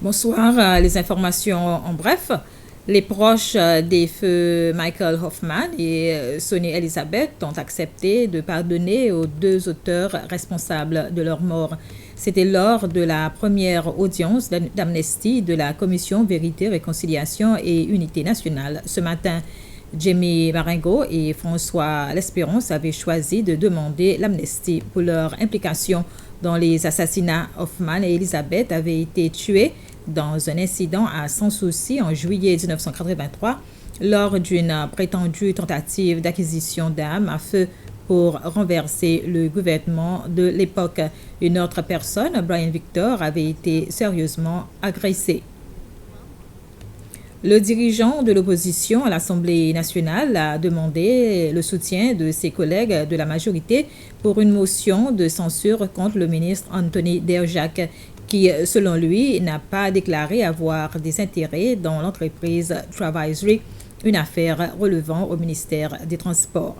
Bonsoir. Les informations en bref. Les proches des feux Michael Hoffman et Sonny Elizabeth ont accepté de pardonner aux deux auteurs responsables de leur mort. C'était lors de la première audience d'amnistie de la Commission Vérité, Réconciliation et Unité nationale. Ce matin, Jamie Marengo et François L'Espérance avaient choisi de demander l'amnistie pour leur implication dans les assassinats. Hoffman et Elizabeth avaient été tués dans un incident à Sans Souci en juillet 1983 lors d'une prétendue tentative d'acquisition d'armes à feu pour renverser le gouvernement de l'époque. Une autre personne, Brian Victor, avait été sérieusement agressé. Le dirigeant de l'opposition à l'Assemblée nationale a demandé le soutien de ses collègues de la majorité pour une motion de censure contre le ministre Anthony Derjac, qui, selon lui, n'a pas déclaré avoir des intérêts dans l'entreprise Travaisery, une affaire relevant au ministère des Transports.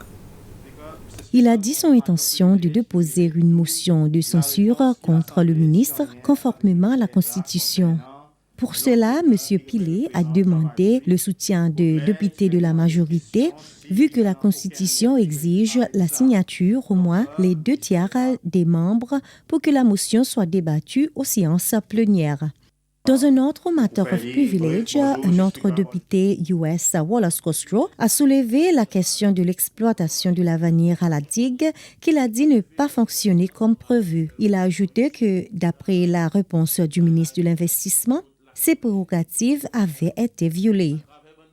Il a dit son intention de déposer une motion de censure contre le ministre conformément à la Constitution. Pour cela, M. Pillet a demandé le soutien de députés de la majorité, vu que la Constitution exige la signature au moins les 2/3 des membres pour que la motion soit débattue aux séances plénières. Dans un autre matter of privilege, un autre député US, Wallace Costro, a soulevé la question de l'exploitation de l'avenir à la digue qu'il a dit ne pas fonctionner comme prévu. Il a ajouté que, d'après la réponse du ministre de l'Investissement, ses prérogatives avaient été violées.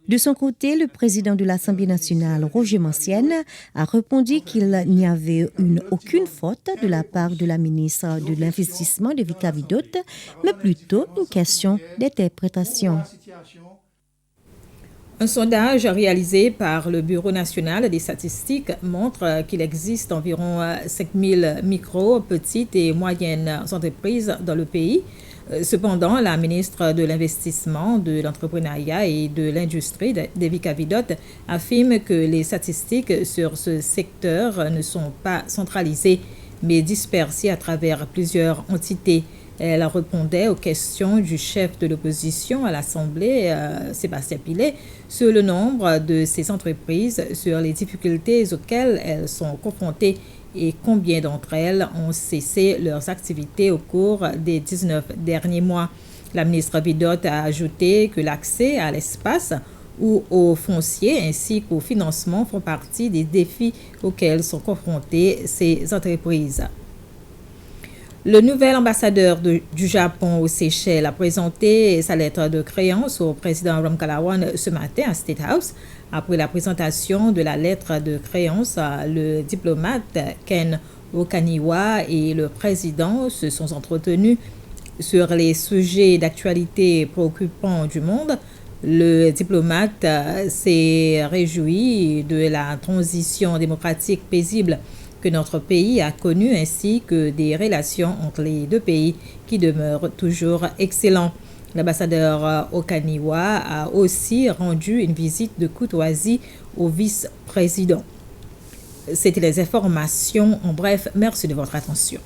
De son côté, le président de l'Assemblée nationale, Roger Mancienne, a répondu qu'il n'y avait aucune faute de la part de la ministre de l'Investissement, Devika Vidot, mais plutôt une question d'interprétation. Un sondage réalisé par le Bureau national des statistiques montre qu'il existe environ 5000 micro, petites et moyennes entreprises dans le pays. Cependant, la ministre de l'Investissement, de l'Entrepreneuriat et de l'Industrie, Devika Vidot, affirme que les statistiques sur ce secteur ne sont pas centralisées, mais dispersées à travers plusieurs entités. Elle répondait aux questions du chef de l'opposition à l'Assemblée, Sébastien Pillet, sur le nombre de ces entreprises, sur les difficultés auxquelles elles sont confrontées et combien d'entre elles ont cessé leurs activités au cours des 19 derniers mois. La ministre Vidot a ajouté que l'accès à l'espace ou au foncier ainsi qu'au financement font partie des défis auxquels sont confrontées ces entreprises. Le nouvel ambassadeur du Japon aux Seychelles a présenté sa lettre de créance au président Ramkalawan ce matin à State House. Après la présentation de la lettre de créance, le diplomate Ken Okaniwa et le président se sont entretenus sur les sujets d'actualité préoccupants du monde. Le diplomate s'est réjoui de la transition démocratique paisible que notre pays a connue ainsi que des relations entre les deux pays qui demeurent toujours excellentes. L'ambassadeur Okaniwa a aussi rendu une visite de courtoisie au vice-président. C'était les informations en bref. Merci de votre attention.